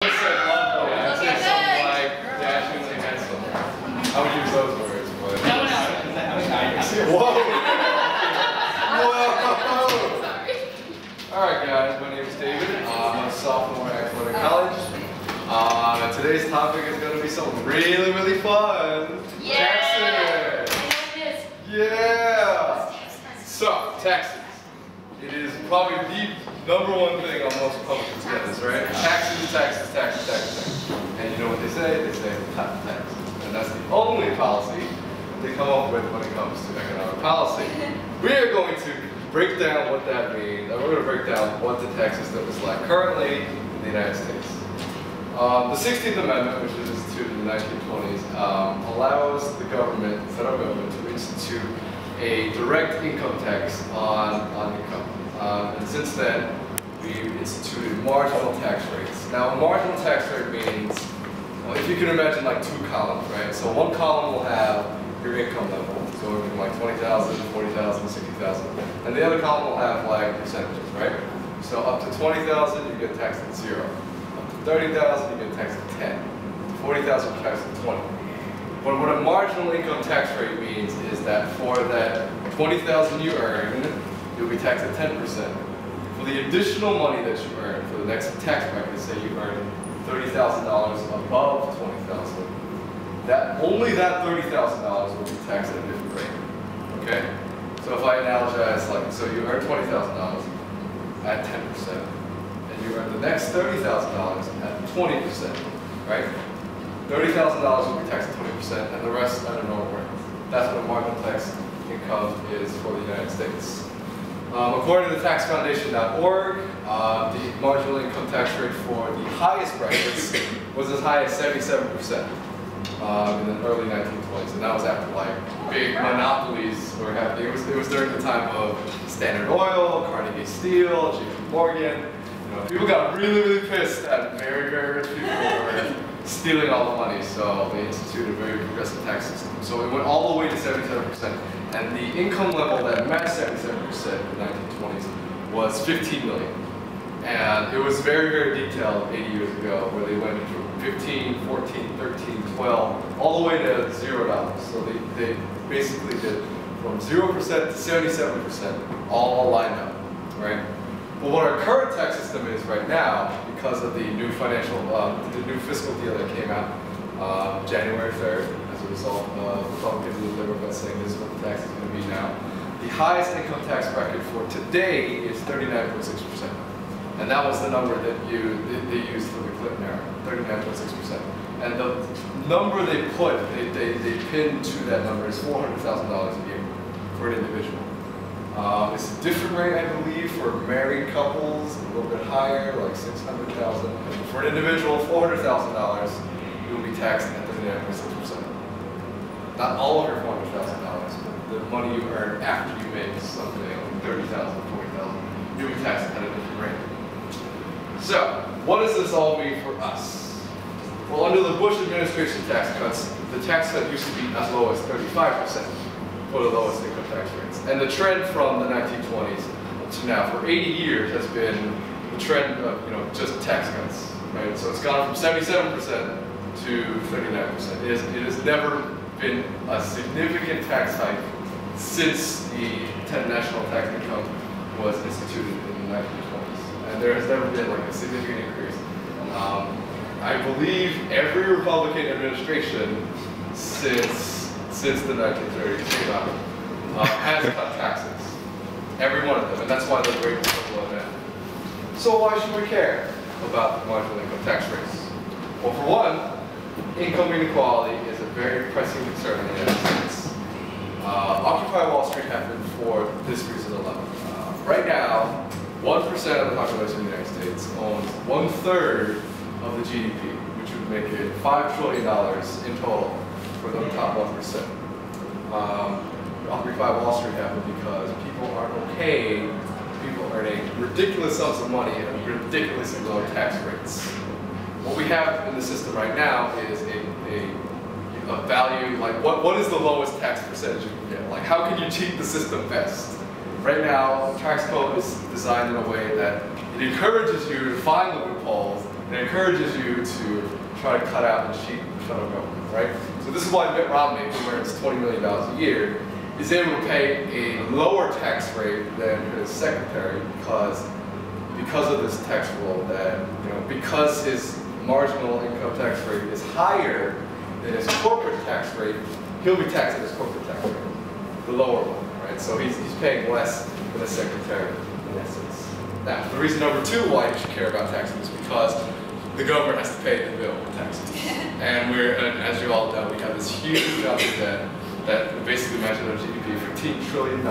just said love though. I said something like dashingly handsome. I would use those words, but. No. Whoa! Whoa! Alright guys, my name is David. I'm a sophomore at Florida College. Today's topic is going to be something really, really fun. Taxes! Yeah! So, taxes. It is probably the #1 thing on most Republicans' agendas, right? Taxes, taxes, taxes, taxes, taxes. And you know what they say? They say cut taxes. And that's the only policy they come up with when it comes to economic policy. We are going to break down what that means, and we're going to break down what the tax system is like currently in the United States. The 16th Amendment, which was instituted in the 1920s, allows the government, federal government, to institute a direct income tax on income. And since then, we've instituted marginal tax rates. Now, a marginal tax rate means, well, if you can imagine like 2 columns, right? So one column will have your income level, so from like 20,000, 40,000, 60,000. And the other column will have like percentages, right? So up to 20,000, you get taxed at 0. Up to 30,000, you get taxed at 10. 40,000, you taxed at 20. But what a marginal income tax rate means is that for that 20,000 you earn, you'll be taxed at 10%. For the additional money that you earn for the next tax bracket, say you earn $30,000 above 20,000. Only that $30,000 will be taxed at a different rate. Okay? So if I analogize, like, so you earn $20,000 at 10%, and you earn the next $30,000 at 20%, right? $30,000 will be taxed at 20%, and the rest at a normal rate. That's what a marginal tax income is for the United States. According to the taxfoundation.org, the marginal income tax rate for the highest brackets was as high as 77%. In the early 1920s, and that was after like big monopolies were happening. It was during the time of Standard Oil, Carnegie Steel, JP Morgan. You know, people got really, really pissed at very, very rich people who were stealing all the money, so they instituted a very progressive tax system. So it went all the way to 77%, and the income level that matched 77% in the 1920s was 15 million. And it was very, very detailed 80 years ago, where they went from 15, 14, 13, 12, all the way to $0. So they basically did from 0% to 77%, all lined up, right? But what our current tax system is right now, because of the new the new fiscal deal that came out January 3rd, as a result of Republicans and the Democrats saying this is what the tax is going to be now. The highest income tax bracket for today is 39.6%. And that was the number that they used for the Clinton era, 39.6%. And the number they pinned to that number is $400,000 a year for an individual. It's a different rate, I believe, for married couples, a little bit higher, like $600,000. For an individual, $400,000, you will be taxed at 39.6%. Not all of your $400,000, but the money you earn after you make something like $30,000, $40,000, you'll be taxed at a different rate. So, what does this all mean for us? Well, under the Bush administration tax cuts, the tax cut used to be as low as 35% for the lowest income tax rates. And the trend from the 1920s to now, for 80 years, has been the trend of just tax cuts, right? So it's gone from 77% to 39%. It has never been a significant tax hike since the national tax income was instituted in the 1920s. And there has never been like a significant increase. I believe every Republican administration since the 1930s came out has cut taxes. Every one of them, and that's why the rate is so low now. So why should we care about marginal income tax rates? Well, for one, income inequality is a very pressing concern in the United States. Occupy Wall Street happened for this reason alone. Right now, 1% of the population of the United States owns 1/3 of the GDP, which would make it $5 trillion in total for the top 1%. Occupy Wall Street happened because people aren't okay with people earning ridiculous sums of money at ridiculously low tax rates. What we have in the system right now is a value, like what is the lowest tax percentage you can get? Like how can you cheat the system best? Right now, tax code is designed in a way that it encourages you to find the loopholes It encourages you to try to cut out and cheat the federal government, right? So this is why Mitt Romney, who earns $20 million a year, is able to pay a lower tax rate than his secretary because of this tax rule that, because his marginal income tax rate is higher than his corporate tax rate, he'll be taxed at his corporate tax rate, the lower one, right? So he's paying less than his secretary in essence. Now, the reason number two why you should care about taxes is because the government has to pay the bill with taxes. And as you all know, we have this huge amount of debt that basically matches our GDP, $15 trillion,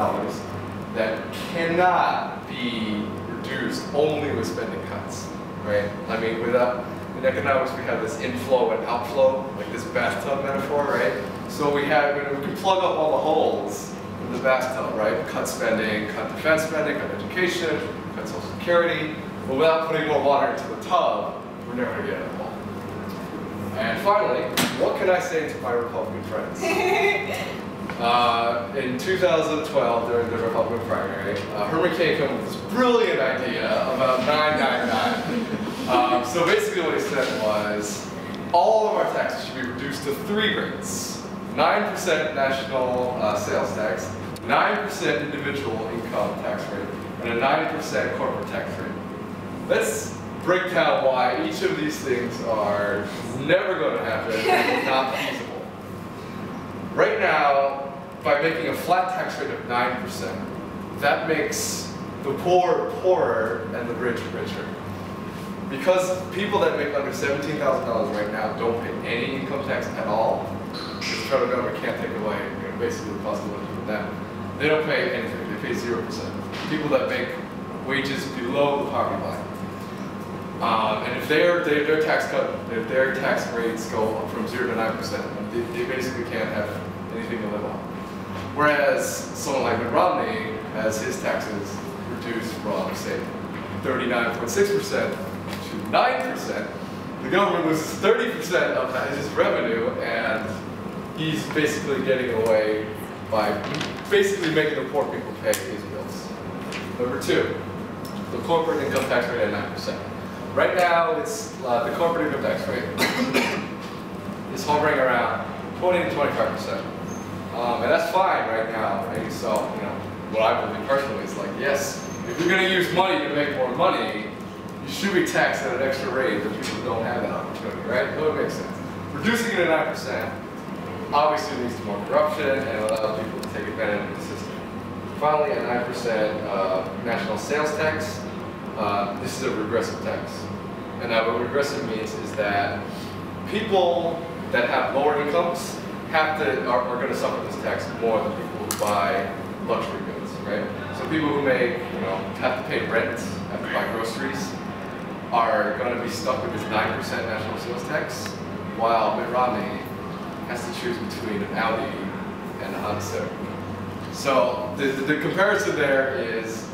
that cannot be reduced only with spending cuts, right? I mean, in economics, we have this inflow and outflow, like this bathtub metaphor, right? So we can plug up all the holes in the bathtub, right? Cut spending, cut defense spending, cut education, cut Social Security, but without putting more water into the tub, we're never going to get out of the hole. And finally, what can I say to my Republican friends? In 2012, during the Republican primary, Herman Cain came up with this brilliant idea about 999. So basically what he said was, all of our taxes should be reduced to 3 rates. 9% national sales tax, 9% individual income tax rate, and a 9% corporate tax rate. Let's break down why each of these things are never going to happen and not feasible. Right now, by making a flat tax rate of 9%, that makes the poor poorer and the rich richer. Because people that make under $17,000 right now don't pay any income tax at all, because the federal government can't take away basically the cost of living from them. They don't pay anything, they pay 0%. People that make wages below the poverty line. And if their tax rates go up from 0 to 9%, they basically can't have anything to live on. Whereas someone like Mitt Romney has his taxes reduced from, say, 39.6% to 9%. The government loses 30% of his revenue, and he's basically getting away by basically making the poor people pay his bills. Number 2, the corporate income tax rate at 9%. Right now, it's the corporate income tax rate is hovering around 20 to 25%. And that's fine right now. And so, what I believe personally is like, yes, if you're going to use money to make more money, you should be taxed at an extra rate that people don't have that opportunity, right? That would make sense. Reducing it to 9% obviously leads to more corruption and allows people to take advantage of the system. Finally, a 9% national sales tax. This is a regressive tax. And now what regressive means is that people that have lower incomes are going to suffer this tax more than people who buy luxury goods, right? So people who have to pay rent, have to buy groceries, are going to be stuck with this 9% national sales tax, while Mitt Romney has to choose between an Audi and a Honda Civic. So the comparison there is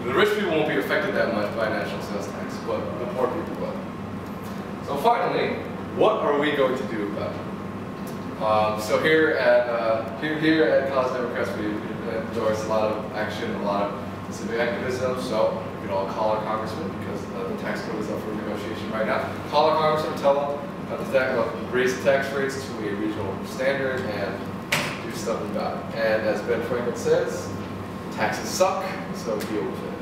the rich people won't be affected that much by national sales tax, but the poor people will. So finally, what are we going to do about it? So here at College Democrats, we endorse a lot of action, a lot of civic activism. So you can all call our congressman, because the tax code is up for negotiation right now. Call our congressman, tell them raise the tax rates to a regional standard and do stuff about it. And as Ben Franklin says, taxes suck, so deal with it.